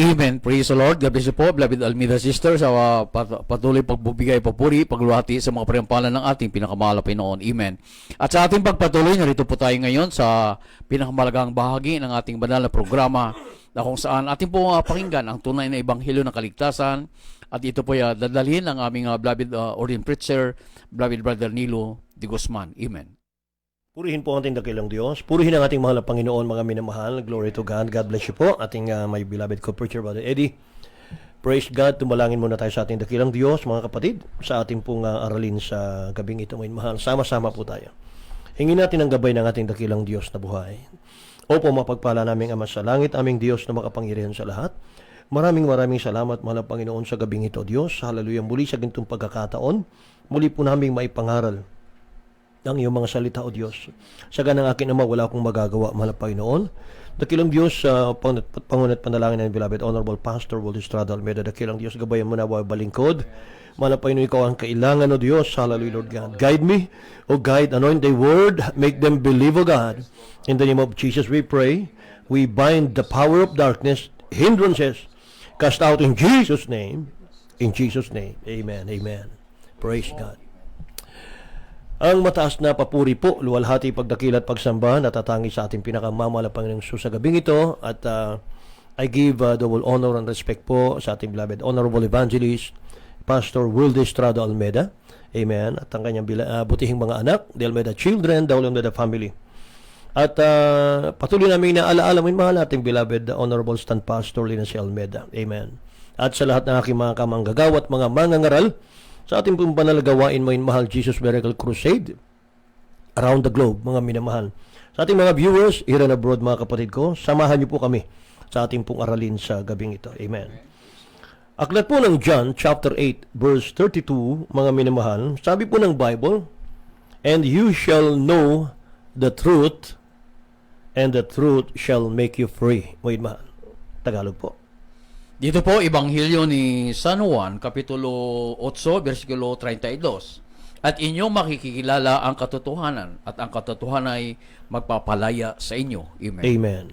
Amen. Praise the Lord. God bless you po, beloved Almeida sisters, sa patuloy pagbubigay papuri, pagluhati sa mga parimpalan ng ating pinakamahal na Pinoon. Amen. At sa ating pagpatuloy, narito po tayo ngayon sa pinakamalagang bahagi ng ating banal na programa na kung saan ating po pakinggan ang tunay na ebanghelyo ng kaligtasan. At ito po dadalhin ng aming beloved ordained preacher, beloved Brother Nilo de Guzman. Amen. Purihin po ang ating dakilang Diyos. Purihin ang ating mahal na Panginoon, mga minamahal. Glory to God. God bless you po. Ating my beloved co-preacher, Brother Eddie. Praise God. Tumalangin muna tayo sa ating dakilang Diyos, mga kapatid, sa ating pong aralin sa gabing ito, mga mahal. Sama-sama po tayo. Hingin natin ang gabay ng ating dakilang Diyos na buhay. Opo, mapagpala naming Ama sa langit, aming Diyos na makapangyarihan sa lahat. Maraming salamat, mahal na Panginoon, sa gabing ito, Diyos. Hallelujah. Muli sa gintong pagkakataon, muli po naming maipangaral ang iyong mga salita, O Diyos. Sa ganang akin, Ama, wala akong magagawa, mahal na Panginoon. Dakilang Diyos, pangunat panalangin ng beloved Honorable Pastor Waldo Estrada Almeida. Dakilang Diyos, gabayan mo na balingkod. Mahal na Panginoon, ikaw ang kailangan, O Diyos. Hallelujah, Lord God. Guide me, O guide, anoint thy word, make them believe, O God. In the name of Jesus, we pray. We bind the power of darkness, hindrances, cast out in Jesus' name. In Jesus' name. Amen. Amen. Praise God. Ang mataas na papuri po, luwalhati, pagdakila at pagsamba, natatangi sa ating pinakamamahal na Panginoong Jesus sa gabing ito. At I give double honor and respect po sa ating beloved Honorable Evangelist, Pastor Waldo Estrada Almeida. Amen. At ang kanyang butihing mga anak, the Almeida children, the Almeida family. At patuloy namin na alaala mo yung mahal ating beloved Honorable Stand Pastor Lina C. Almeida. Amen. At sa lahat ng aking mga kamanggagawa at mga mangangaral, sa ating pong banal gawain, mga mahal, Jesus Miracle Crusade around the globe, mga minamahal. Sa ating mga viewers, here and abroad, mga kapatid ko, samahan niyo po kami sa ating pong aralin sa gabing ito. Amen. Aklat po ng John, chapter 8, verse 32, mga minamahal, sabi po ng Bible, and you shall know the truth, and the truth shall make you free. Mga mahal. Tagalog po. Dito po, Ebanghelyo ni San Juan, Kapitulo 8, versikulo 32. At inyong makikilala ang katotohanan, at ang katotohanan ay magpapalaya sa inyo. Amen. Amen.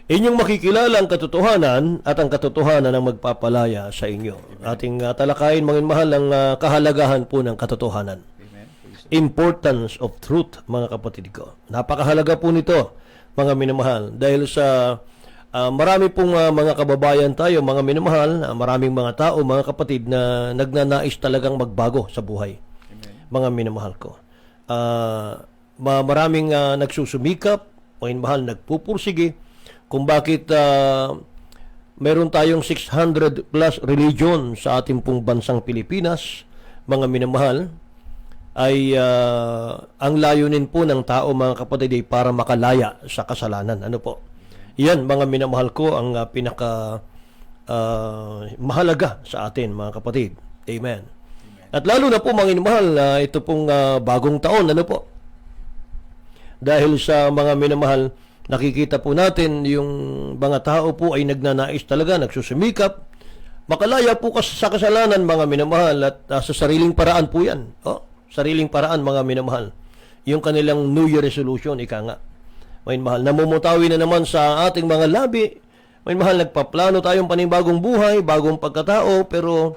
Inyong makikilala ang katotohanan, at ang katotohanan ang magpapalaya sa inyo. Ating talakayin, mga mahal, ang kahalagahan po ng katotohanan. Amen. Importance of truth, mga kapatid ko. Napakahalaga po nito, mga minamahal, dahil sa marami pong mga kababayan tayo, mga minamahal, maraming mga tao, mga kapatid na nagnanais talagang magbago sa buhay. Amen. Mga minamahal ko. Maraming nagsusumikap, mga minamahal, nagpupursige, kung bakit meron tayong 600 plus religion sa ating pong bansang Pilipinas, mga minamahal, ay ang layunin po ng tao, mga kapatid, ay para makalaya sa kasalanan. Ano po? Yan, mga minamahal ko, ang pinaka mahalaga sa atin, mga kapatid. Amen. At lalo na po, mga minamahal, ito pong bagong taon, ano po? Dahil sa mga minamahal, nakikita po natin yung mga tao po ay nagnanais talaga, nagsusumikap, makalaya po sa kasalanan, mga minamahal, at sa sariling paraan po yan. Sariling paraan, mga minamahal. Yung kanilang New Year resolution, ika nga. May mahal, namumutawi na naman sa ating mga labi. May mahal, nagpaplano tayong panibagong buhay, bagong pagkatao, pero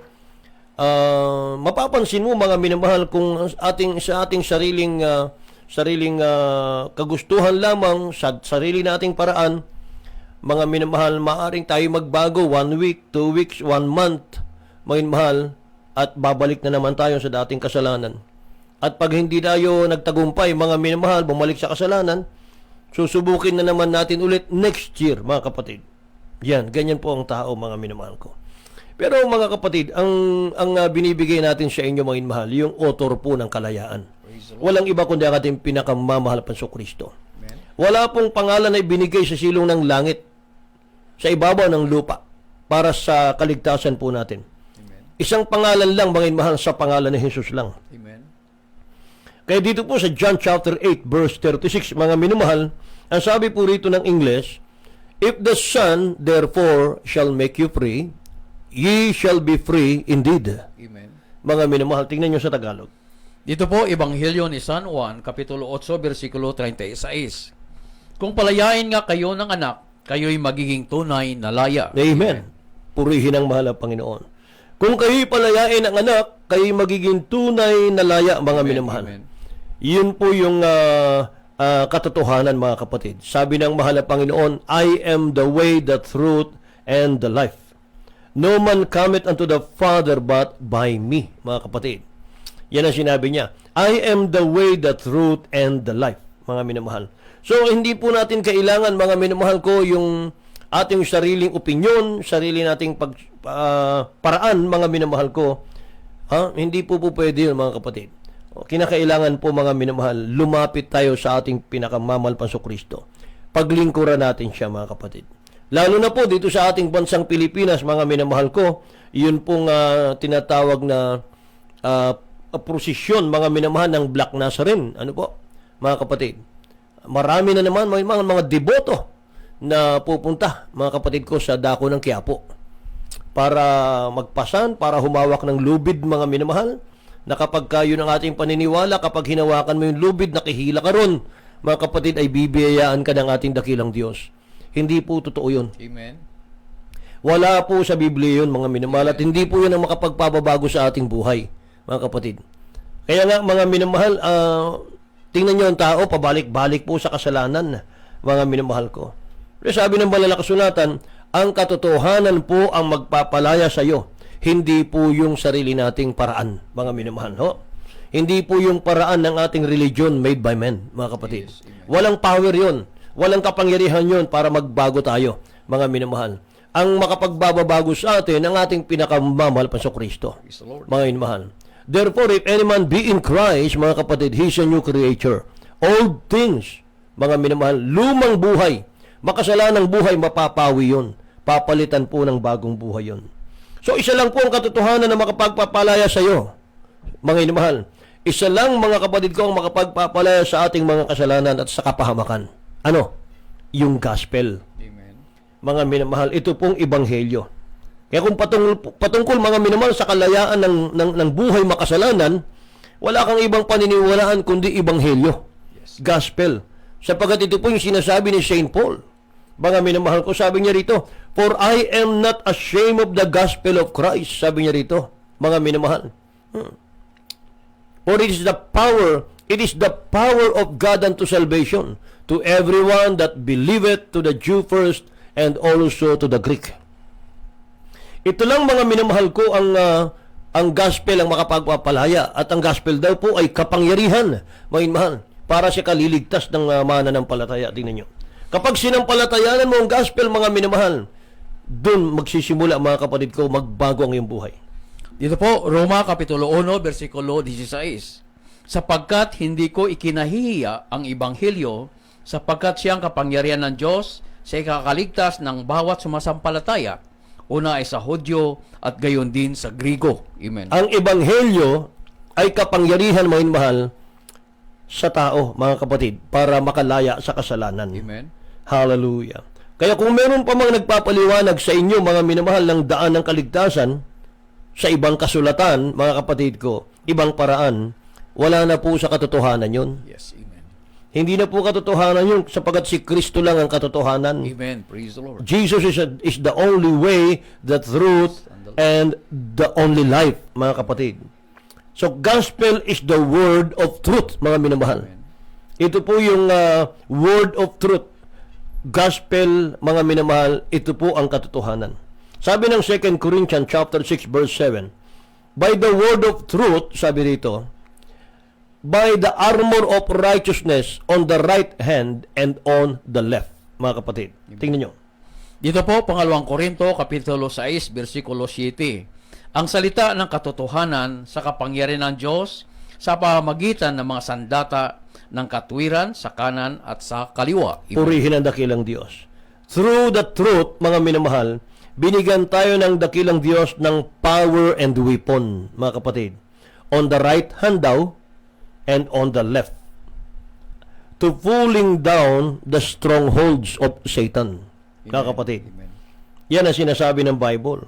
mapapansin mo, mga minamahal, kung sa ating sariling kagustuhan lamang, sa sarili nating paraan, mga minamahal, maaring tayo magbago 1 week, 2 weeks, 1 month, mga minamahal, at babalik na naman tayo sa dating kasalanan. At pag hindi tayo nagtagumpay, mga minamahal, bumalik sa kasalanan, susubukin na naman natin ulit next year, mga kapatid. Yan, ganyan po ang tao, mga minamahal ko. Pero mga kapatid, ang binibigay natin sa inyo, mga minamahal, yung author po ng kalayaan. Walang iba kundi ang ating pinakamamahal na Kristo. Wala pong pangalan na ibinigay sa silong ng langit, sa ibabaw ng lupa, para sa kaligtasan po natin. Amen. Isang pangalan lang, mga minamahal, sa pangalan ni Jesus lang. Amen. Kaya dito po sa John chapter 8 verse 36, mga minamahal, ang sabi po rito ng English, if the Son therefore shall make you free, ye shall be free indeed. Amen. Mga minamahal, tingnan nyo sa Tagalog. Dito po, Ebanghelyo ni San Juan, Kapitulo 8, versikulo 36. Kung palayain nga kayo ng anak, kayo'y magiging tunay na laya. Amen. Purihin ang mahal na Panginoon. Kung kayo'y palayain ang anak, kayo'y magiging tunay na laya, mga minamahal. Amen. Yun po yung katotohanan, mga kapatid. Sabi ng mahal na Panginoon, I am the way, the truth, and the life. No man cometh unto the Father but by me, mga kapatid. Yan ang sinabi niya. I am the way, the truth, and the life, mga minamahal. So, hindi po natin kailangan, mga minamahal ko, yung ating sariling opinyon, sarili nating paraan, mga minamahal ko. Hindi po pwede yun, mga kapatid. Kinakailangan po, mga minamahal, lumapit tayo sa ating pinakamamal Kristo. Paglingkuran natin siya, mga kapatid. Lalo na po dito sa ating bansang Pilipinas, mga minamahal ko, yun pong tinatawag na prosesyon, mga minamahal, ng Black Nazarene. Ano po, mga kapatid? Marami na naman mga deboto na pupunta, mga kapatid ko, sa dako ng Quiapo para magpasan, para humawak ng lubid, mga minamahal, na kapag kayo ng ating paniniwala, kapag hinawakan mo yung lubid, nakihila ka ron, mga kapatid, ay bibiyayaan ka ng ating dakilang Diyos. Hindi po totoo yun. Amen. Wala po sa Biblia yun, mga minamahal, at hindi po yun ang makapagpababago sa ating buhay, mga kapatid. Kaya nga, mga minamahal, tingnan nyo ang tao, pabalik-balik po sa kasalanan, mga minamahal ko. Pero sabi ng banal na kasulatan, ang katotohanan po ang magpapalaya sa iyo, hindi po yung sarili nating paraan, mga minamahal. Hindi po yung paraan ng ating religion made by men, mga kapatid. Yes, walang power yun, walang kapangyarihan yun para magbago tayo, mga minamahal. Ang makapagbabago sa atin, ang ating pinakamamahal Kristo, mga minamahal. Therefore, if any man be in Christ, mga kapatid, he is a new creature. Old things, mga minamahal, lumang buhay, makasalanang buhay, mapapawi yun. Papalitan po ng bagong buhay yun. So, isa lang po ang katotohanan na makapagpapalaya sa iyo, mga minamahal. Isa lang, mga kapatid ko, ang makapagpapalaya sa ating mga kasalanan at sa kapahamakan. Ano? Yung gospel. Amen. Mga minamahal, ito pong ebanghelyo. Kaya kung patungkol, mga minamahal, sa kalayaan ng buhay makasalanan, wala kang ibang paniniwalaan kundi ebanghelyo. Yes. Gospel. Sapagkat ito po yung sinasabi ni St. Paul. Mga minamahal ko, sabi niya rito, for I am not ashamed of the gospel of Christ. Sabi niya rito, mga minamahal. For it is the power of God unto salvation, to everyone that believeth, to the Jew first, and also to the Greek. Ito lang, mga minamahal ko, ang gospel ang makapagpapalaya. At ang gospel daw po ay kapangyarihan, mga minamahal, para sa kaliligtas ng mananampalataya. Tingnan nyo. Kapag sinampalatayanan mo ang gospel, mga minamahal, doon magsisimula, mga kapatid ko, magbago ang iyong buhay. Dito po, Roma Kapitulo 1, versikulo 16. Sapagkat hindi ko ikinahihiya ang Ebanghelyo, sapagkat siyang kapangyarihan ng Diyos sa ikakaligtas ng bawat sumasampalataya, una ay sa Hudyo at gayon din sa Grigo. Amen. Ang Ebanghelyo ay kapangyarihan, mga minamahal, sa tao, mga kapatid, para makalaya sa kasalanan. Amen. Hallelujah. Kaya kung meron pa mga nagpapaliwanag sa inyo, mga minamahal, ng daan ng kaligtasan, sa ibang kasulatan, mga kapatid ko, ibang paraan, wala na po sa katotohanan yun. Yes, amen. Hindi na po katotohanan yun, sapagat si Kristo lang ang katotohanan. Amen. Praise the Lord. Jesus is the only way, the truth, and the only life, mga kapatid. So, gospel is the word of truth, mga minamahal. Amen. Ito po yung word of truth. Gospel, mga minamahal, ito po ang katotohanan. Sabi ng 2 Corinthians chapter 6 verse 7, by the word of truth, sabi rito, by the armor of righteousness on the right hand and on the left. Mga kapatid, tingnan nyo. Dito po, pangalawang Korinto, Kapitulo 6, versikulo 7. Ang salita ng katotohanan sa kapangyarihan ng Diyos sa pamamagitan ng mga sandata ng katwiran sa kanan at sa kaliwa. Amen. Purihin ang dakilang Diyos. Through the truth, mga minamahal, binigyan tayo ng dakilang Diyos ng power and weapon, mga kapatid. On the right hand daw, and on the left. To pulling down the strongholds of Satan. Mga kapatid. Amen. Yan ang sinasabi ng Bible.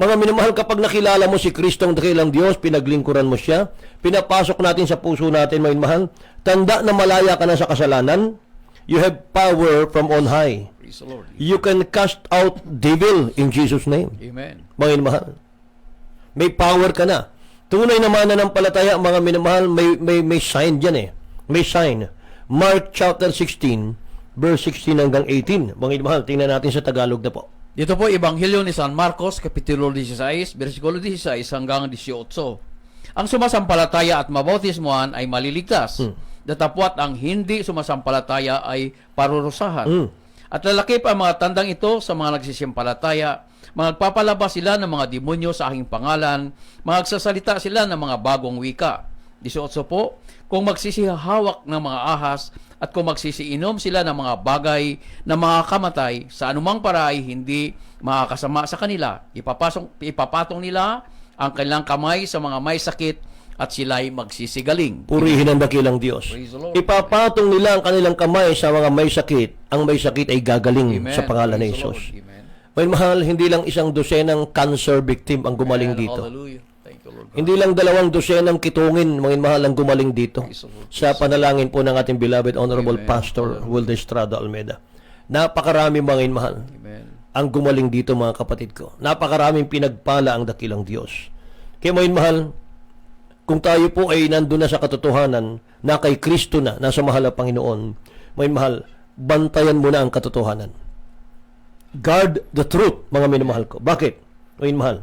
Mga minamahal, kapag nakilala mo si Kristo ang dakilang Diyos, pinaglingkuran mo siya, pinapasok natin sa puso natin, mga minamahal, tanda na malaya ka na sa kasalanan, you have power from on high. Praise the Lord. You can cast out devil in Jesus' name. Amen. Mga minamahal. May power ka na. Tunay na mananampalataya, mga minamahal, may sign dyan eh. May sign. Mark chapter 16, verse 16 hanggang 18. Mga minamahal, tingnan natin sa Tagalog na po. Dito po, Ebanghelyo ni San Marcos, Kapitulo 16, versikulo 16 hanggang 18. Ang sumasampalataya at mabautismuhan ay maliligtas. Datapwat ang hindi sumasampalataya ay parurusahan. At lalakip ang mga tandang ito sa mga nagsisimpalataya. Magpapalabas sila ng mga demonyo sa aking pangalan. Magsasalita sila ng mga bagong wika. 18 po, kung magsisihawak ng mga ahas at kung magsisiinom sila ng mga bagay na makakamatay sa anumang paray, hindi makakasama sa kanila. Ipapatong nila ang kanilang kamay sa mga may sakit at sila'y magsisigaling. Purihin ang dakilang Diyos. Praise the Lord. Ipapatong nila ang kanilang kamay sa mga may sakit. Ang may sakit ay gagaling Amen. sa pangalan ni Praise the Jesus. Lord. Amen. May mahal, hindi lang isang dosenang cancer victim ang gumaling Amen. dito. Hallelujah. Thank you, Lord God. Hindi lang 2 dosenang kitungin, mga mahal, ang gumaling dito. Praise the Lord. Sa panalangin po ng ating beloved Honorable Amen. Pastor Wilde Estrada Almeida. Napakarami, mga mahal, Amen. ang gumaling dito, mga kapatid ko. Napakaraming pinagpala ang dakilang Diyos. Kaya, mga mahal, kung tayo po ay nandun na sa katotohanan na kay Kristo na, nasa mahal na Panginoon, mga mahal, bantayan mo na ang katotohanan. Guard the truth, mga minamahal ko. Bakit? Mga mahal,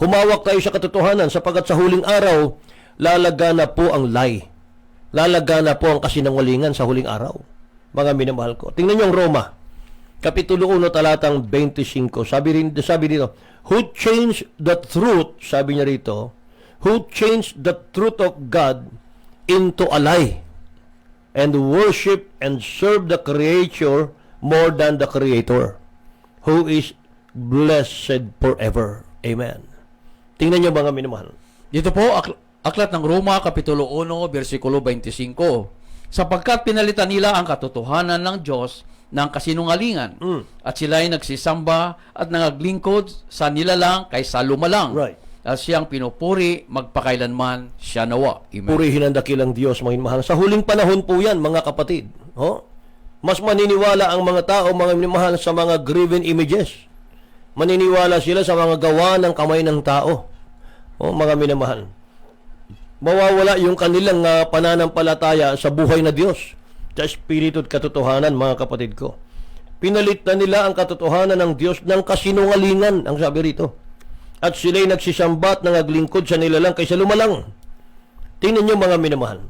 humawak tayo sa katotohanan sapagkat sa huling araw, lalagana po ang lie. Lalagana po ang kasinungalingan sa huling araw. Mga minamahal ko. Tingnan niyo ang Roma. Kapitulo 1, talatang 25. Sabi dito, who changed the truth, sabi niya rito, who changed the truth of God into a lie and worship and serve the creature more than the Creator, who is blessed forever. Amen. Tingnan niyo, mga minamahal. Dito po, aklat ng Roma, Kapitulo 1, versikulo 25. Sapagkat pinalitan nila ang katotohanan ng Diyos ng kasinungalingan, at sila ay nagsisamba at nangaglingkod sa nilalang kaysa lumalang. Right. At siyang pinupuri, magpakailanman siya nawa. Amen. Purihin ang dakilang Diyos, mga minamahal. Sa huling panahon po yan, mga kapatid. Mas maniniwala ang mga tao, mga minamahal, sa mga graven images. Maniniwala sila sa mga gawa ng kamay ng tao. Mga minamahal. Mawawala yung kanilang pananampalataya sa buhay na Diyos, sa Espiritu at katotohanan, mga kapatid ko. Pinalit na nila ang katotohanan ng Diyos ng kasinungalingan, ang sabi rito. At sila'y nagsisambat ng naglingkod sa nilalang kaysa lumalang. Tingnan nyo, mga minamahal.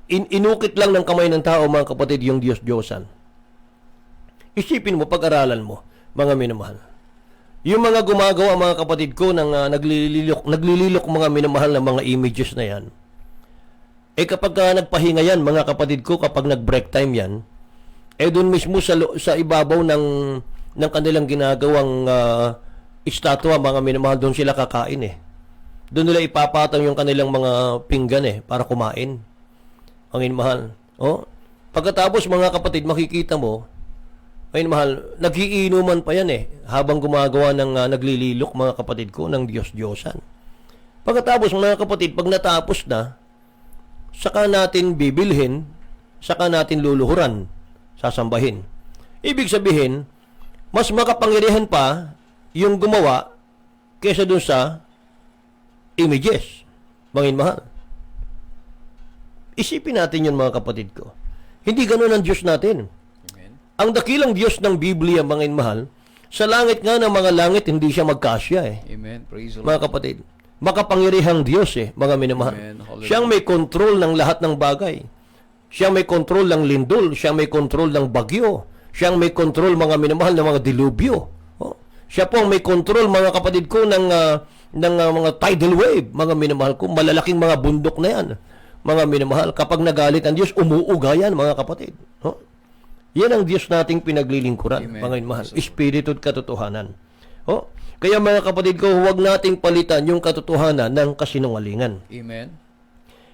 Inukit lang ng kamay ng tao, mga kapatid, yung Diyos-Diyosan. Isipin mo, pag-aralan mo, mga minamahal. Yung mga gumagawa, mga kapatid ko, ng naglililok mga minamahal na mga images na yan, kapag nagpahinga yan, mga kapatid ko, kapag nag-break time yan, doon mismo sa ibabaw ng kanilang ginagawang estatwa, mga minamahal, doon sila kakain Doon nila ipapatang yung kanilang mga pinggan para kumain. Ang minamahal. Pagkatapos, mga kapatid, makikita mo, ay mahal, nagiinuman pa yan habang gumagawa ng naglililok, mga kapatid ko, ng Diyos-Diyosan. Pagkatapos, mga kapatid, pag natapos na, saka natin bibilhin, saka natin luluhuran, sasambahin. Ibig sabihin, mas makapangyarihan pa yung gumawa kaysa dun sa images, mga mahal. Isipin natin yun, mga kapatid ko. Hindi ganun ang Diyos natin. Ang dakilang Diyos ng Biblia, mga mahal, sa langit nga ng mga langit, hindi siya magkasya Amen. Praise the Lord. Mga kapatid, makapangyarihang Diyos mga minamahal. Amen. Hallelujah. Siyang may control ng lahat ng bagay. Siyang may control ng lindol, siyang may control ng bagyo, siyang may control, mga minamahal, ng mga dilubyo. Siya po ang may control, mga kapatid ko, ng mga tidal wave, mga minamahal ko, malalaking mga bundok na yan. Mga minamahal, kapag nagalit ang Diyos, umuuga yan, mga kapatid. Yan ang Diyos nating pinaglilingkuran, Amen. mga mahal. Espiritu at katotohanan. Kaya, mga kapatid ko, huwag nating palitan yung katotohanan ng kasinungalingan. Amen.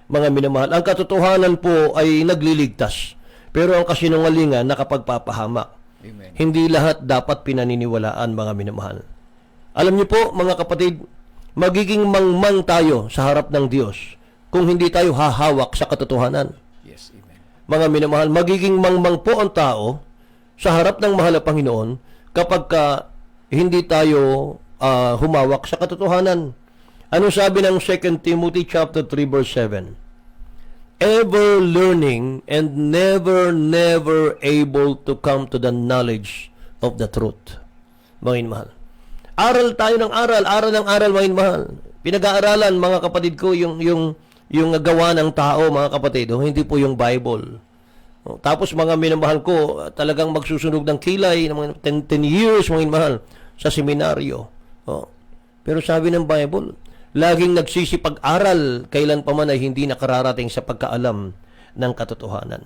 Mga minamahal, ang katotohanan po ay nagliligtas, pero ang kasinungalingan nakapagpapahamak. Amen. Hindi lahat dapat pinaniniwalaan, mga minamahal. Alam niyo po, mga kapatid, magiging mangmang tayo sa harap ng Diyos kung hindi tayo hahawak sa katotohanan. Yes, amen. mga minamahal, magiging mangmang po ang tao sa harap ng mahal na Panginoon kapag hindi tayo humawak sa katotohanan. Ano sabi ng 2 Timothy chapter 3 verse 7? Ever learning and never able to come to the knowledge of the truth. Mga mahal. Aral tayo ng aral ng aral, mga mahal. Pinag-aaralan, mga kapatid ko, yung gawa ng tao, mga kapatid, hindi po yung Bible. Tapos mga minamahal ko, talagang magsusunog ng kilay ng mga 10 years, mga minamahal, sa seminaryo. Pero sabi ng Bible, laging nagsisipag-aral, kailan pa man ay hindi nakararating sa pagkaalam ng katotohanan.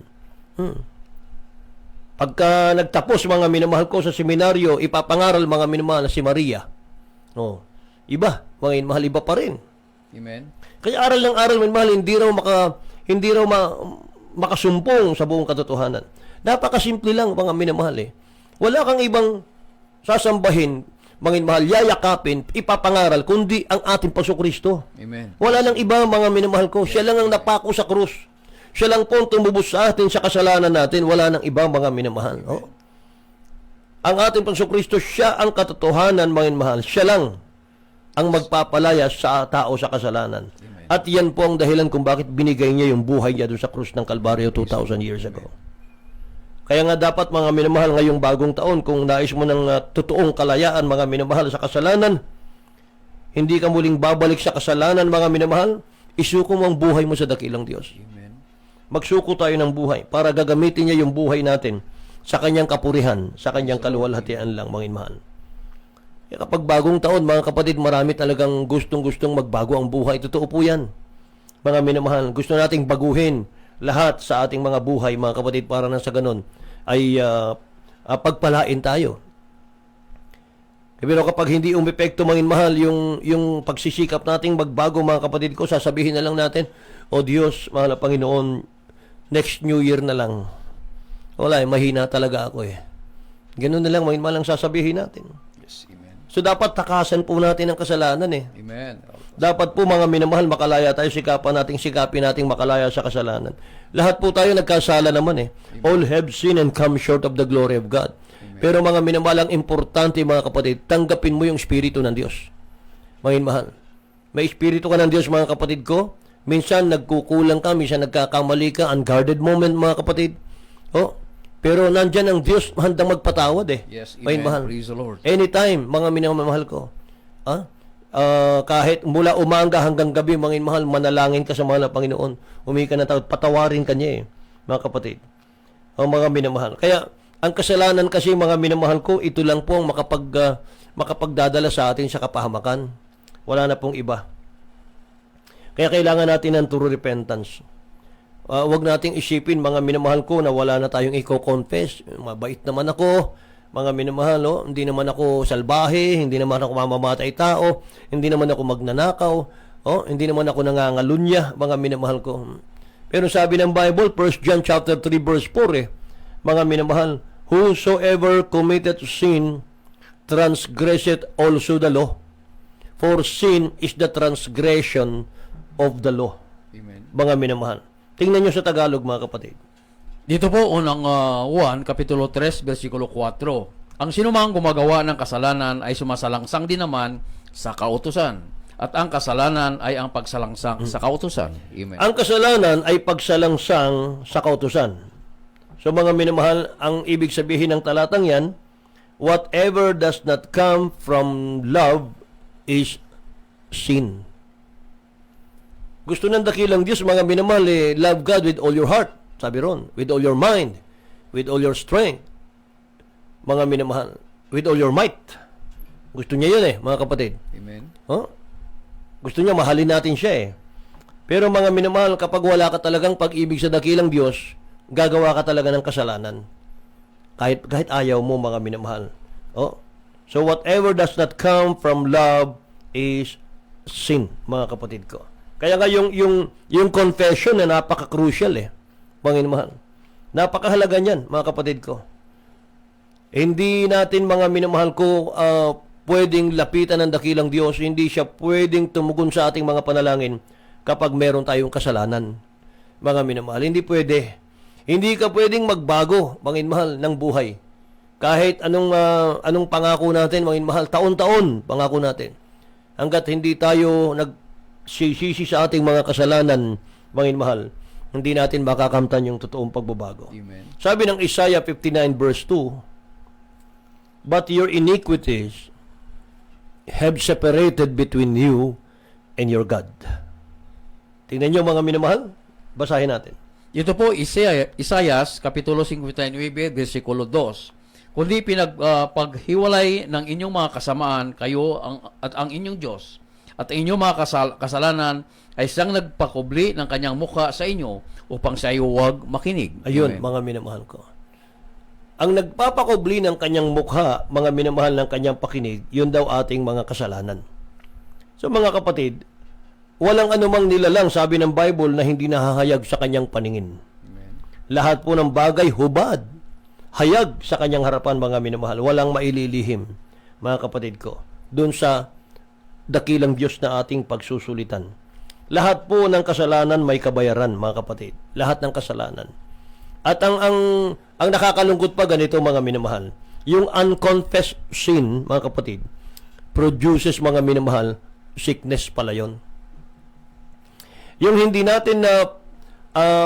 Pagka nagtapos mga minamahal ko sa seminaryo, ipapangaral mga minamahal na si Maria. Iba, mga minamahal, iba pa rin. Amen. Kaya aral ng aral, minamahal, hindi raw makasumpong sa buong katotohanan. Napakasimple lang, mga minamahal. Wala kang ibang sasambahin, mga minamahal, yayakapin, ipapangaral, kundi ang ating Panginoon. Amen. Wala lang iba, mga minamahal ko. Siya lang ang napako sa krus. Siya lang po ang tumubos sa atin sa kasalanan natin. Wala nang ibang mga minamahal. Ang ating Panginoon, siya ang katotohanan, mga minamahal. Siya lang ang magpapalaya sa tao sa kasalanan. Amen. At yan po ang dahilan kung bakit binigay niya yung buhay niya doon sa krus ng Kalbaryo 2,000 years ago. Kaya nga dapat, mga minamahal, ngayong bagong taon, kung nais mo ng totoong kalayaan, mga minamahal, sa kasalanan, hindi ka muling babalik sa kasalanan, mga minamahal, isuko mo ang buhay mo sa dakilang Diyos. Amen. Magsuko tayo ng buhay para gagamitin niya yung buhay natin sa kanyang kapurihan, sa kanyang kaluwalhatian lang, mga minamahal. Kaya kapag bagong taon, mga kapatid, marami talagang gustong-gustong magbago ang buhay. Totoo po yan, mga minamahal. Gusto nating baguhin lahat sa ating mga buhay, mga kapatid, para na sa ganun ay pagpalain tayo. Pero kapag hindi umepekto, mga minamahal, yung pagsisikap nating magbago, mga kapatid ko, sasabihin na lang natin, O Diyos, mahal na Panginoon, next New Year na lang. Wala, mahina talaga ako . Ganun na lang, mga minamahal, ang sasabihin natin. Yes, amen. So dapat takasan po natin ang kasalanan . Amen. Dapat po, mga minamahal, makalaya tayo, sikapin nating makalaya sa kasalanan. Lahat po tayo nagkasala naman . All have sinned and come short of the glory of God. Amen. Pero mga minamahal, ang importante, mga kapatid, tanggapin mo yung Espiritu ng Diyos. Mga minamahal, may Espiritu ka ng Diyos, mga kapatid ko. Minsan nagkukulang ka, minsan nagkakamali ka, unguarded moment, mga kapatid. Pero nandyan ang Diyos, handang magpatawad . Yes, May amen. mahal. Praise the Lord. Anytime, mga minamahal ko. Kahit mula umaga hanggang gabi, mga mahal, manalangin ka sa mahal na Panginoon. Humingi ka ng tawad, patawarin ka niya mga kapatid. Mga minamahal. Kaya, ang kasalanan kasi, mga minamahal ko, ito lang po ang makapagdadala sa atin sa kapahamakan. Wala na pong iba. Kaya kailangan natin ng true repentance. Huwag nating isipin, mga minamahal ko, na wala na tayong i-confess. Mabait naman ako, mga minamahal, hindi naman ako salbahe, hindi naman ako mamamatay tao, hindi naman ako magnanakaw, hindi naman ako nangangalunya, mga minamahal ko. Pero sabi ng Bible, 1 John chapter 3 verse 4, mga minamahal, whosoever committed sin transgresseth also the law, for sin is the transgression of the law. Amen. Mga minamahal. Tingnan nyo sa Tagalog, mga kapatid. Dito po, unang 1, Kapitulo 3, versikulo 4. Ang sinumang gumagawa ng kasalanan ay sumasalangsang din naman sa kautusan. At ang kasalanan ay ang pagsalangsang sa kautusan. Amen. Ang kasalanan ay pagsalangsang sa kautusan. So mga minamahal, ang ibig sabihin ng talatang yan, whatever does not come from love is sin. Gusto ng dakilang Diyos, mga minamahal, love God with all your heart. Sabi ron, with all your mind, with all your strength. Mga minamahal, with all your might. Gusto niya yun mga kapatid. Amen. Gusto niya mahalin natin siya Pero mga minamahal, kapag wala ka talagang pag-ibig sa dakilang Diyos, gagawa ka talaga ng kasalanan. Kahit ayaw mo, mga minamahal. So whatever does not come from love is sin, mga kapatid ko. Kaya nga yung confession na napaka-crucial mga minamahal. Napakahalaga niyan, mga kapatid ko. Hindi natin, mga minamahal ko, pwedeng lapitan ng dakilang Diyos. Hindi siya pwedeng tumugon sa ating mga panalangin kapag meron tayong kasalanan, mga minamahal. Hindi pwede. Hindi ka pwedeng magbago, mga inmahal, ng buhay. Kahit anong pangako natin, mga inmahal, taon-taon pangako natin. Hanggat hindi tayo nagsisisi sa ating mga kasalanan, mga inmahal, hindi natin makakamtan yung totoong pagbabago. Amen. Sabi ng Isaiah 59 verse 2, "But your iniquities have separated between you and your God." Tingnan nyo mga minamahal, basahin natin. Ito po, Isayas, Kapitulo 59, versikulo 2. Kundi paghiwalay ng inyong mga kasamaan, kayo at ang inyong Diyos, at ang inyong mga kasalanan ay siyang nagpakubli ng kanyang mukha sa inyo upang sa iyo huwag makinig. Ayun, Amen. mga minamahal ko. Ang nagpapakubli ng kanyang mukha, mga minamahal ng kanyang pakinig, yun daw ating mga kasalanan. So mga kapatid, walang anumang nilalang, sabi ng Bible, na hindi nahahayag sa kanyang paningin. Amen. Lahat po ng bagay, hubad, hayag sa kanyang harapan, mga minamahal. Walang maililihim, mga kapatid ko, doon sa dakilang Diyos na ating pagsusulitan. Lahat po ng kasalanan may kabayaran, mga kapatid. Lahat ng kasalanan. At ang nakakalungkot pa ganito, mga minamahal, yung unconfessed sin, mga kapatid, produces, mga minamahal, sickness pala yun. Yung hindi natin na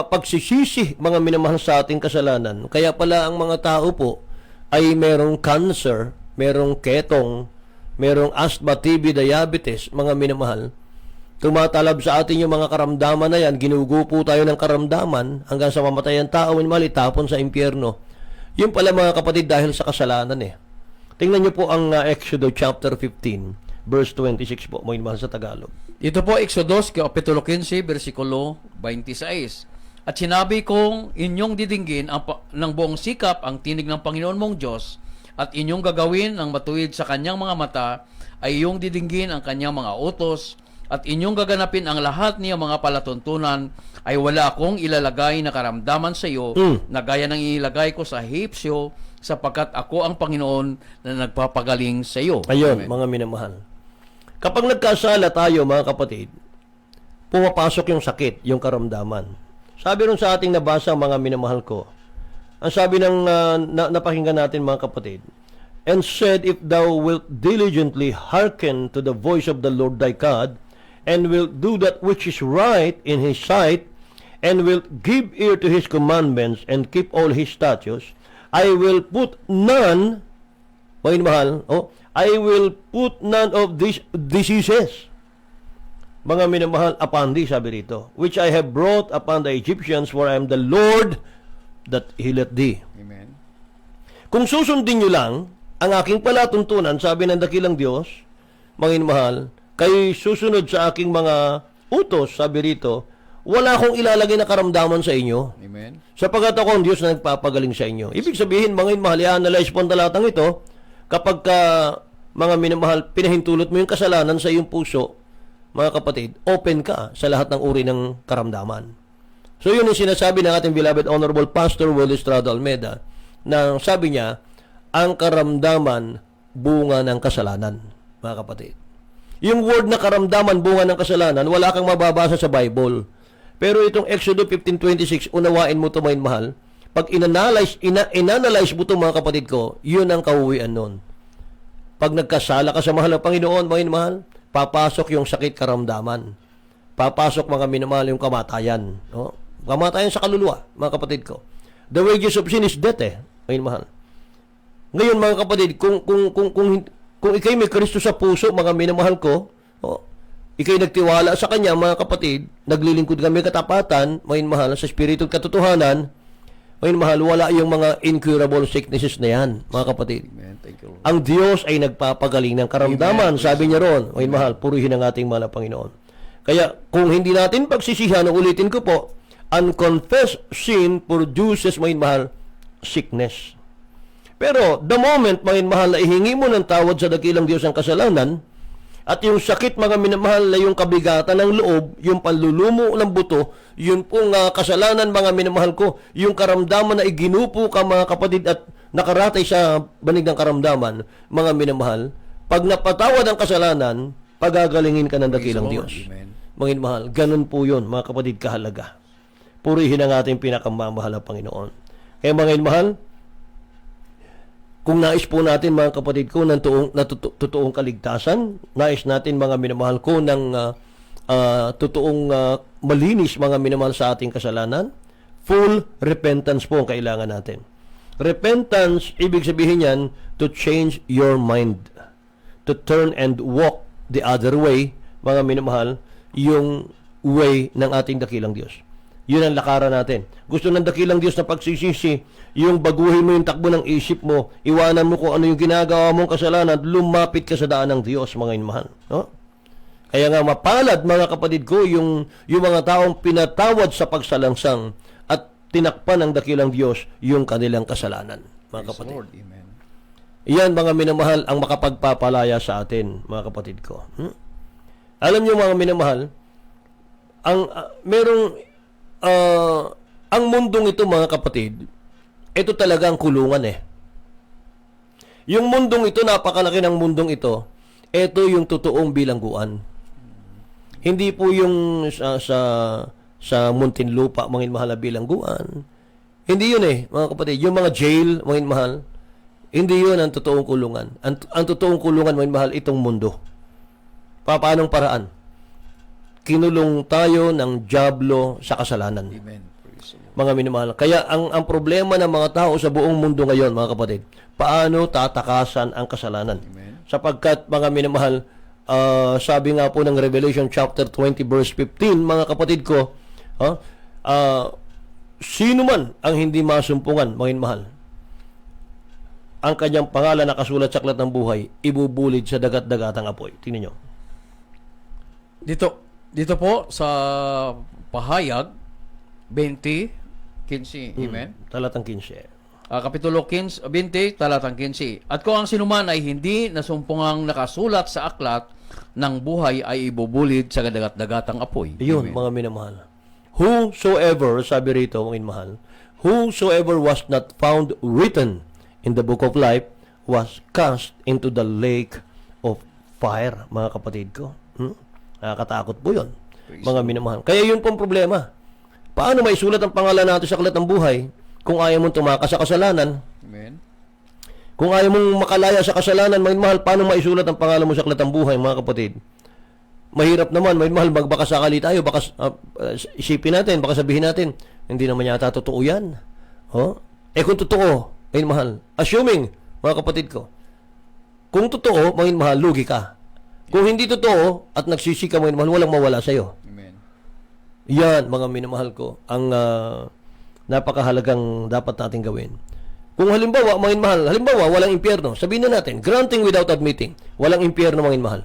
pagsisisi, mga minamahal, sa ating kasalanan, kaya pala ang mga tao po ay merong cancer, merong ketong, merong asthma, TB, diabetes, mga minamahal. Tumatalab sa atin yung mga karamdaman na yan, ginugupo tayo ng karamdaman hanggang sa mamatay ang tao, minamahal, itapon sa impyerno. Yun pala, mga kapatid, dahil sa kasalanan eh. Tingnan niyo po ang Exodus chapter 15, verse 26 po, mga minamahal, sa Tagalog. Ito po, Exodus, Kapitulo 15, versikulo 26. At sinabi kong inyong didinggin ng buong sikap ang tinig ng Panginoon mong Diyos, at inyong gagawin ang matuwid sa kanyang mga mata, ay iyong didinggin ang kanyang mga utos, at inyong gaganapin ang lahat niyang mga palatuntunan, ay wala akong ilalagay na karamdaman sa iyo, na gaya ng ilagay ko sa Ehipsyo, sapagkat ako ang Panginoon na nagpapagaling sa iyo. Ayun, Amen. mga minamahal. Kapag nagkasala tayo, mga kapatid, pumapasok yung sakit, yung karamdaman. Sabi rin sa ating nabasa, mga minamahal ko, ang sabi ng napakinggan natin, mga kapatid, "And said, if thou wilt diligently hearken to the voice of the Lord thy God, and wilt do that which is right in his sight, and wilt give ear to his commandments, and keep all his statutes, I will put none," mga minamahal, "I will put none of these diseases," mga minamahal, "upon thee," sabi rito, "which I have brought upon the Egyptians, for I am the Lord that healeth thee." Amen. Kung susundin nyo lang ang aking palatuntunan, sabi ng dakilang Diyos, mga minamahal, kay susunod sa aking mga utos, sabi rito, wala akong ilalagay na karamdaman sa inyo, Amen. sapagat ako ang Diyos na nagpapagaling sa inyo. Ibig sabihin, mga minamahal, i-analyze po ang talatang ito, kapag mga minamahal, pinahintulot mo yung kasalanan sa iyong puso, mga kapatid, open ka sa lahat ng uri ng karamdaman. So yun yung sinasabi ng ating beloved Honorable Pastor Will Estrada Almeida, na sabi niya, ang karamdaman, bunga ng kasalanan, mga kapatid. Yung word na karamdaman, bunga ng kasalanan, wala kang mababasa sa Bible. Pero itong Exodus 15:26, unawain mo ito, mga mahal. Pag inanalyze mo ito, mga kapatid ko, yun ang kauwian nun. Pag nagkasala ka sa mahal ng Panginoon, mga mahal, papasok yung sakit karamdaman. Papasok, mga minamahal, yung kamatayan. No? Kamatayan sa kaluluwa, mga kapatid ko. The wages of sin is death, mga minamahal. Ngayon, mga kapatid, kung ikay may Kristo sa puso, mga minamahal ko, ikay nagtiwala sa Kanya, mga kapatid, naglilingkod kami katapatan, mga minamahal, sa Espiritu at katotohanan, mga minamahal, wala yung mga incurable sicknesses na yan, mga kapatid. Amen. Thank you, Lord. Ang Diyos ay nagpapagaling ng karamdaman, Amen. sabi niya ron, mga minamahal, purihin ang ating mahal na Panginoon. Kaya, kung hindi natin pagsisihan, ulitin ko po, unconfessed sin produces, mga minamahal, sickness. Pero, the moment, mga minamahal, na ihingi mo ng tawad sa dakilang Diyos ang kasalanan, at yung sakit, mga minamahal, na yung kabigatan ng loob, yung panlulumo ng buto, yun pong kasalanan, mga minamahal ko, yung karamdaman na iginupo ka, mga kapatid, at nakaratay sa banig ng karamdaman, mga minamahal, pag napatawad ang kasalanan, pagagalingin ka ng dakilang Praise the Diyos. Lord. Amen. Mga minamahal, ganun po yun, mga kapatid, kahalaga. Purihin ang ating pinakamamahal na Panginoon. Kaya mga mahal, kung nais po natin mga kapatid ko ng totoong kaligtasan, nais natin mga minamahal ko ng totoong malinis mga minamahal sa ating kasalanan, full repentance po ang kailangan natin. Repentance, ibig sabihin yan, to change your mind, to turn and walk the other way, mga minamahal, yung way ng ating dakilang Diyos. Yun ang lakaran natin. Gusto ng dakilang Diyos na pagsisisi, yung baguhin mo yung takbo ng isip mo, iwanan mo kung ano yung ginagawa mong kasalanan, lumapit ka sa daan ng Diyos, mga inmahal. No? Kaya nga mapalad, mga kapatid ko, yung mga taong pinatawad sa pagsalangsang at tinakpan ng dakilang Diyos yung kanilang kasalanan, mga kapatid. Lord, amen. Iyan, mga minamahal, ang makapagpapalaya sa atin, mga kapatid ko. Alam niyo, mga minamahal, ang mundong ito, mga kapatid, ito talaga ang kulungan eh. Yung mundong ito, napakalaki ng mundong ito, ito yung totoong bilangguan. Hindi po yung sa Muntinlupa, mga mahal na bilangguan. Hindi yun eh, mga kapatid. Yung mga jail, mga mahal, hindi yun ang totoong kulungan. Ang totoong kulungan, mga mahal, itong mundo. Paanong paraan? Kinulong tayo ng dyablo sa kasalanan. Amen. Mga minamahal. Kaya ang problema ng mga tao sa buong mundo ngayon, mga kapatid, paano tatakasan ang kasalanan? Amen. Sapagkat, mga minamahal, sabi nga po ng Revelation chapter 20 verse 15, mga kapatid ko, sino man ang hindi masumpungan, mga minamahal, ang kanyang pangalan nakasulat sa aklat ng buhay, ibubulid sa dagat-dagatang apoy. Tingnan nyo. Dito po sa Pahayag 20:15, amen. Talatang 15. Kapitulo 15, 20, talatang 15. At kung ang sinuman ay hindi nasumpungang nakasulat sa aklat ng buhay ay ibubulid sa dagat-dagatang apoy. Yun, Amen. mga minamahal. Whosoever, sabi rito, mga minamahal, whosoever was not found written in the book of life was cast into the lake of fire, mga kapatid ko. Nakakatakot po yun, mga minamahal. Kaya yun pong problema. Paano maisulat ang pangalan natin sa aklat ng buhay kung ayaw mong tumakas sa kasalanan? Amen. Kung ayaw mong makalaya sa kasalanan, mga mahal, paano maisulat ang pangalan mo sa aklat ng buhay, mga kapatid? Mahirap naman, mga mahal, baka sakali tayo, baka isipin natin, baka sabihin natin, hindi naman yata totoo yan. Kung totoo, mga mahal, assuming, mga kapatid ko, kung totoo, mga mahal, lugi ka. Kung hindi totoo, at nagsisi ka, mga mahal, walang mawala sa'yo. Amen. Yan, mga minamahal ko, ang napakahalagang dapat natin gawin. Kung halimbawa, mga mahal, halimbawa, walang impyerno, sabihin na natin, granting without admitting, walang impyerno, mga mahal.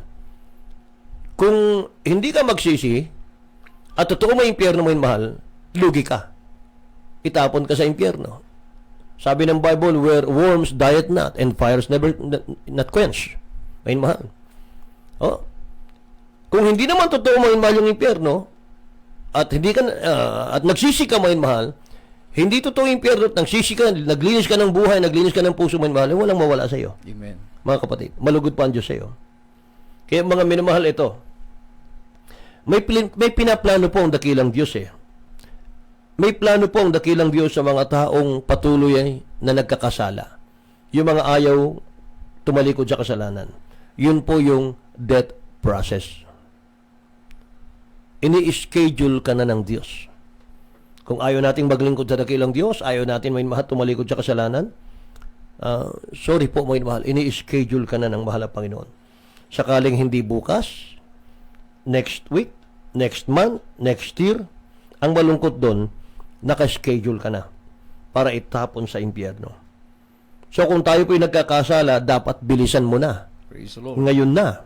Kung hindi ka magsisi, at totoo may impyerno, mga mahal, lugi ka. Itapon ka sa impyerno. Sabi ng Bible, where worms diet not, and fires never not quench. Mga mahal. Kung hindi naman totoo, mga mahal, yung impyerno, at hindi ka at nagsisi ka, mga mahal, hindi totoo yung impyerno at nagsisi ka, naglinis ka ng buhay, naglinis ka ng puso, mga mahal, walang mawala sa iyo. Amen. Mga kapatid, malugod pa ang Diyos sa iyo. Kaya mga minamahal, ito, may pinaplano po ang dakilang Diyos eh. May plano po ang dakilang Diyos sa mga taong patuloy na nagkakasala. Yung mga ayaw tumalikod sa kasalanan. Yun po yung death process. Ini-schedule ka na ng Diyos. Kung ayaw nating maglingkod sa dakilang Diyos, ayaw natin may mahal tumalikod sa kasalanan, sorry po mga mahal, ini-schedule ka na ng mahal na Panginoon. Sakaling hindi bukas, next week, next month, next year, ang malungkot doon, naka-schedule ka na para itapon sa impyerno. So kung tayo po'y nagkakasala, dapat bilisan mo na. Praise the Lord. Ngayon na.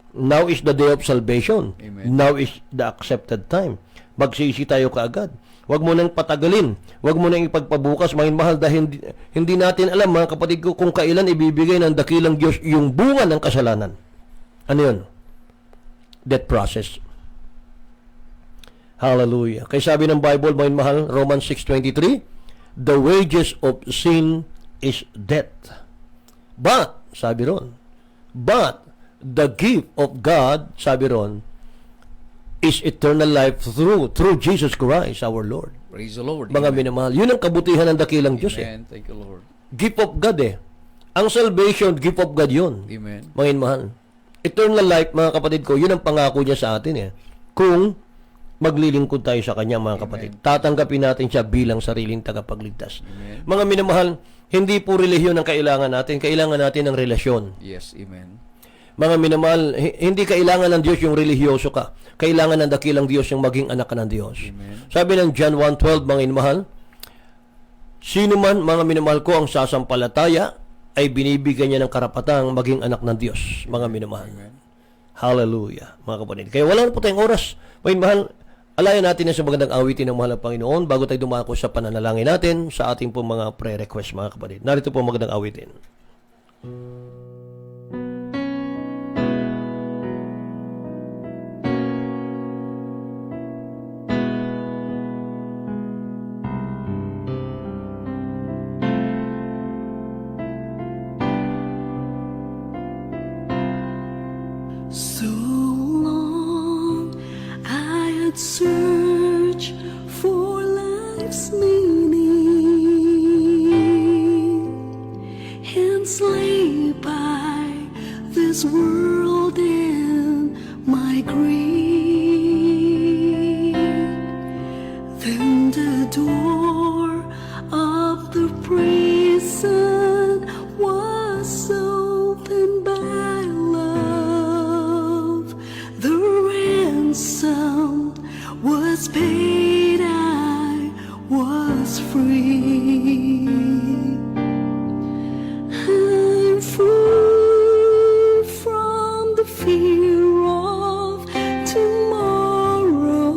Now is the day of salvation. Amen. Now is the accepted time. Magsisi tayo kaagad. Huwag mo nang patagalin. Huwag mo nang ipagpabukas, mga mahal, dahil hindi natin alam, mga kapatid ko, kung kailan ibibigay ng dakilang Diyos yung bunga ng kasalanan. Ano yun? That process. Hallelujah. Kaya sabi ng Bible, mga mahal, Romans 6:23, the wages of sin is death. But, sabi ron, but the gift of God, sabi ron, is eternal life through Jesus Christ, our Lord. Praise the Lord. Mga minamahal, yun ang kabutihan ng dakilang Diyos eh. Amen. Thank you, Lord. Gift of God eh. Ang salvation, gift of God yun. Amen. Mga minamahal. Eternal life, mga kapatid ko, yun ang pangako niya sa atin eh. Kung maglilingkod tayo sa Kanya, mga kapatid. Tatanggapin natin siya bilang sariling tagapagligtas. Amen. Mga minamahal, hindi po relihiyon ang kailangan natin. Kailangan natin ng relasyon. Yes, amen. Mga minamahal, hindi kailangan ng Diyos yung relihiyoso ka. Kailangan ng dakilang Diyos yung maging anak ka ng Diyos. Amen. Sabi ng John 1:12, mga minamahal, sino man, mga minamahal ko, ang sasampalataya ay binibigyan niya ng karapatang maging anak ng Diyos, mga minamahal. Amen. Hallelujah, mga kapatid. Kaya wala na po tayong oras. Mga minamahal, alayan natin na sa magandang awitin ng mahal na Panginoon bago tayo dumako sa pananalangin natin sa ating po mga prayer request, mga kapatid. Narito po ang magandang awitin. So long I had searched for life's meaning, enslaved by this world and my greed. Then the door of the prison was opened by love. The ransom was paid, I was free. I'm free from the fear of tomorrow.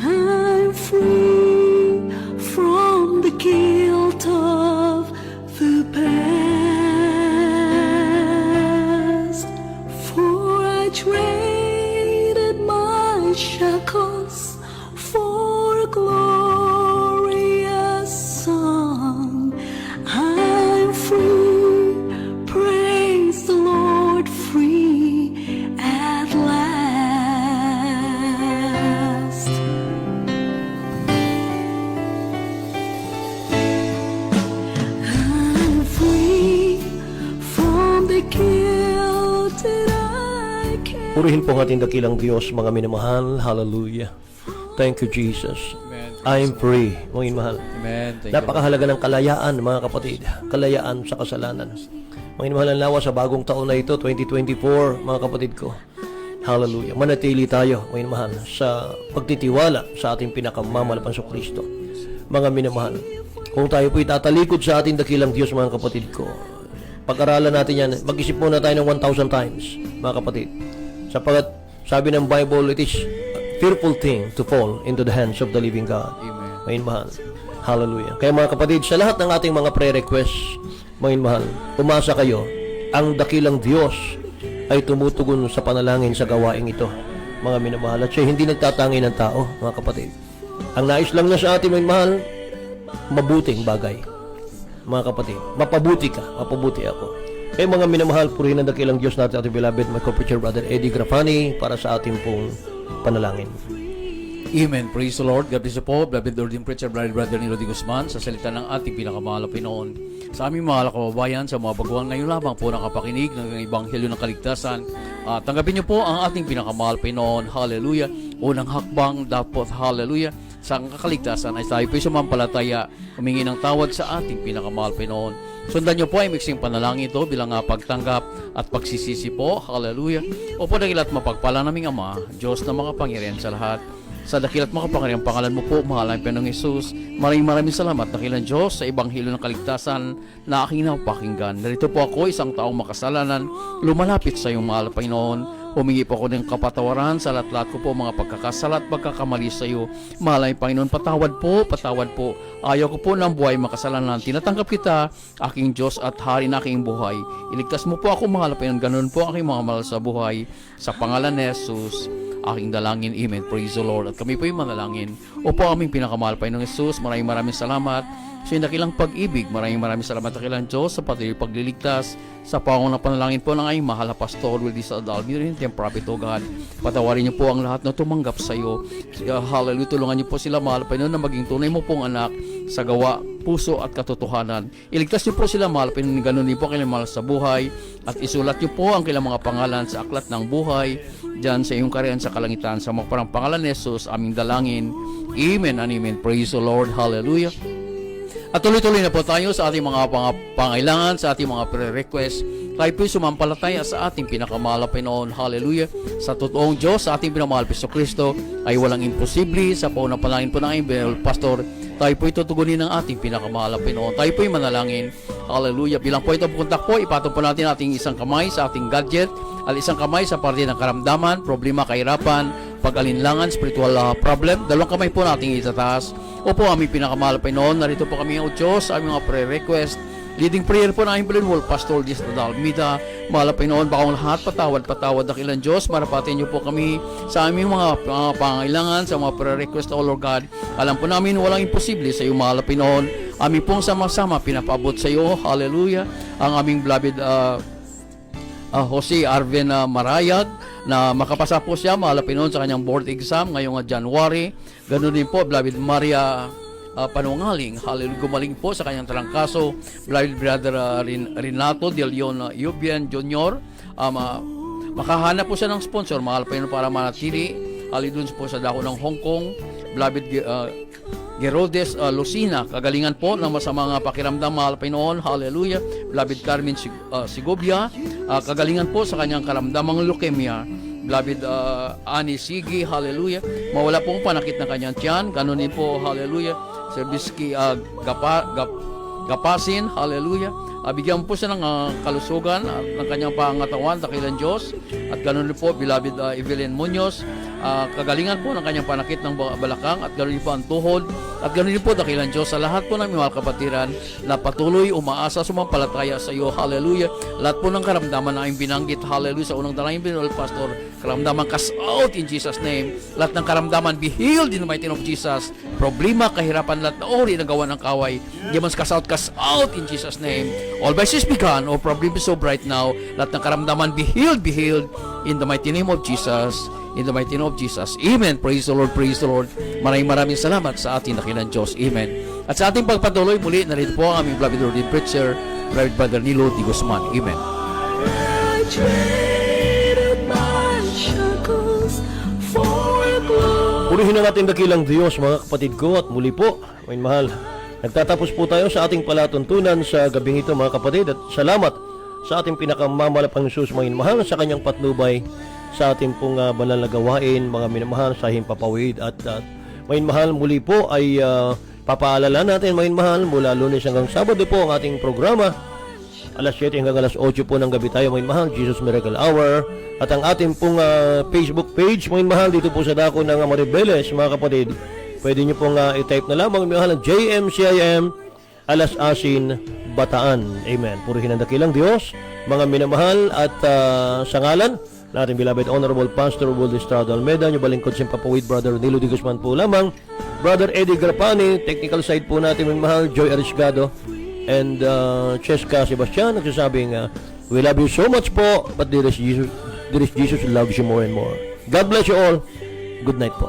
I'm free from the guilt of the past. For I traded my shackles for a glorious song. I'm free, praise the Lord, free at last. I'm free from the guilt that I carry. Purihin po ang ating dakilang Diyos, mga minamahal. Hallelujah. Thank you, Jesus. Amen. I'm free, mga minamahal. Amen. Thank you. Napakahalaga ng kalayaan, mga kapatid. Kalayaan sa kasalanan. Mga minamahal ang lawa sa bagong taon na ito, 2024, mga kapatid ko. Hallelujah. Manatili tayo, mga minamahal, sa pagtitiwala sa ating pinakamamalapan sa Kristo. Mga minamahal, kung tayo po itatalikod sa ating dakilang Diyos, mga kapatid ko, pag-aralan natin yan, mag-isip muna tayo ng 1,000 times, mga kapatid. Sapagat sabi ng Bible, it is a fearful thing to fall into the hands of the living God. Amen. Mga mahal. Hallelujah. Kaya mga kapatid, sa lahat ng ating mga prayer requests, mga mahal, umasa kayo, ang dakilang Diyos ay tumutugon sa panalangin sa gawaing ito. Mga minamahal, at siya hindi nagtatangi ng tao, mga kapatid. Ang nais lang niya sa atin, mga mahal, mabuting bagay. Mga kapatid, mapabuti ka, mapabuti ako. Kaya mga minamahal, purihin ang dakilang Diyos natin, ating beloved, my co-preacher brother Eddie Grafani, para sa ating pong panalangin. Amen. Praise the Lord. God bless you po. Beloved Lord and Preacher, Brother ni Rudy Guzman, sa salita ng ating pinakamahal na Pinoon. Sa aming mahal na kababayan, sa mga baguhan ngayon lamang po nakapakinig ng Ebanghelyo ng Kaligtasan. Tanggapin niyo po ang ating pinakamahal Pinoon. Hallelujah. Unang hakbang, dapat hallelujah. Sa kakaligtasan ay tayo po sumampalataya, humingi ng tawad sa ating pinakamahal Pinoon. Sundan niyo po ay miksing panalangin ito bilang pagtanggap at pagsisisi po. Hallelujah. O po dakilat mapagpala naming Ama, Diyos na makapangyarihan sa lahat. Sa dakilat makapangyarihan pangalan mo po, mahal ang Panginoong Hesus. Maraming salamat, dakilang Diyos, sa Ebanghelyo ng Kaligtasan na aking napakinggan. Narito po ako, isang taong makasalanan, lumalapit sa iyong mahal, Panginoon. Humingi po ako ng kapatawaran sa lahat-lahat ko po mga pagkakasala at pagkakamali sa iyo. Mahal ang Panginoon, patawad po. Ayaw ko po ng buhay makasalanan. Tinatanggap kita, aking Diyos at Hari na aking buhay. Iligtas mo po ako, mahal ang Panginoon. Ganun po ang aking mga mahal sa buhay. Sa pangalan ni Jesus. aking dalangin. Amen. Praise the Lord. At kami po yung manalangin. Opo, aming pinakamahal Panginoong Hesus, maraming salamat sa dakilang pag-ibig. Maraming salamat dakilang Diyos sa patuloy pagliligtas sa pangong na panalangin po ng aming mahal na Pastor Wildy Sadal. Mirin yung Prophet, O God. Patawarin niyo po ang lahat na tumanggap sa iyo. Hallelujah. Tulungan niyo po sila, mahal Panginoon, na maging tunay mo pong anak sa gawa, puso at katotohanan. Iligtas niyo po sila, mahal Panginoon, ganun din po kailang mahal sa buhay. At isulat niyo po ang kailang mga pangalan sa aklat ng buhay diyan sa iyong kariyan sa kalangitan. Sa mga parang pangalan ni Jesus, aming dalangin. Amen and amen. Praise the Lord. Hallelujah. At tuloy-tuloy na po tayo sa ating mga pangailangan, sa ating mga pre-request. Tayo po'y sumampalataya sa ating pinakamahal na Panginoon. Hallelujah. Sa totoong Diyos, sa ating pinamahal Hesus Kristo, ay walang imposible. Sa paunang-panalangin po ng aming Pastor, tayo po'y tutugunin ng ating pinakamahal na Panginoon. Tayo po'y manalangin. Hallelujah. Bilang po ito pupuntak po, ipatong po natin ating isang kamay sa ating gadget, at isang kamay sa parte ng karamdaman, problema, kahirapan, pag-alinlangan, spiritual problem. Dalawang kamay po nating itataas. Opo, aming pinakamahal Panginoon, narito po kami ang Diyos, aming mga prayer request. Leading prayer po na aming Bilinwal, Pastor Wildy Sadal Almeida. Mahal na Panginoon, bakong lahat, patawad dakilang Diyos. Marapatin niyo po kami sa aming mga pangailangan, sa mga prayer request, O Lord God. Alam po namin walang imposible sa iyo, mahal na Panginoon. Aming pong sama-sama pinapabot sa iyo. Hallelujah. Ang aming beloved Jose Arvin Marayag, na makapasa po siya, mahal na Panginoon, sa kanyang board exam ngayong January. Ganun din po, beloved Maria Panungaling, hallelujah, gumaling po sa kanyang trangkaso. Beloved brother Renato De Leon Yubian Jr., makahanap po siya ng sponsor, mahal na Panginoon, para manatili hallelujah po sa dako ng Hong Kong. Beloved Geraldes Lucina, kagalingan po ng masamang pakiramdam, mahal Panginoon. Hallelujah. Beloved Carmen Sigobia, kagalingan po sa kanyang karamdamang leukemia. Beloved Ani Sigi, hallelujah. Mawala pong panakit ng kanyang tiyan. Ganun din po, hallelujah. Sir Biski Gapasin, hallelujah. Bigyan po siya ng kalusugan ng kanyang pangatawan, dakilang Diyos. At ganun din po, beloved Evelyn Munoz, kagalingan po ng kanyang panakit ng balakang, at ganun din po ang tuhod. At ganun din po, dakilang Diyos, sa lahat po ng mga kapatiran na patuloy umaasa, sumampalataya sa iyo, hallelujah. Lahat po ng karamdaman na aming binanggit, hallelujah, sa unang dalangin Bilinwal Pastor, karamdaman cast out in Jesus' name. Lahat ng karamdaman be healed in the mighty name of Jesus. Problema, kahirapan, lahat na ori na gawa ng kaway, demons cast out in Jesus' name. All vices be gone, all problems so bright now. Lahat ng karamdaman be healed in the mighty name of Jesus. In the mighty name of Jesus. Amen. Praise the Lord, praise the Lord. Maraming salamat sa ating dakilang Diyos. Amen. At sa ating pagpatuloy muli, narito po ang aming beloved Lord and Preacher, Beloved Brother Nilo D. Guzman. Amen. I traded my shackles for a glory. Purihin ang ating dakilang Diyos, mga kapatid ko, at muli po, may mahal. Nagtatapos po tayo sa ating palatuntunan sa gabing ito, mga kapatid, at salamat sa ating pinakamamahalapang Hesus, mga mahal, sa kanyang patnubay sa ating pong banal na gawain, mga minamahal, sa himpapawid. At mga mahal, muli po ay papaalala natin, mga mahal, mula Lunes hanggang Sabado po ang ating programa. Alas 7 hanggang alas 8 po ng gabi tayo, mga mahal, Jesus Miracle Hour. At ang ating pong Facebook page, mga mahal, dito po sa dako ng Maribeles, mga kapatid. Pwede nyo pong i-type na lamang, mga mahal, JMCIM Alas Asin, Bataan. Amen. Purihin ang dakilang Diyos, mga minamahal, at sa ngalan na ating beloved Honorable Pastor Wildy Sadal Almeida, nyo balingkod simpapawid, Brother Nilo D. Guzman po lamang, Brother Eddie Grapani, technical side po natin, mga mahal, Joy Arisgado, and Cheska Sebastian, nagsasabing, we love you so much po, but there is Jesus who loves you more and more. God bless you all. Good night po.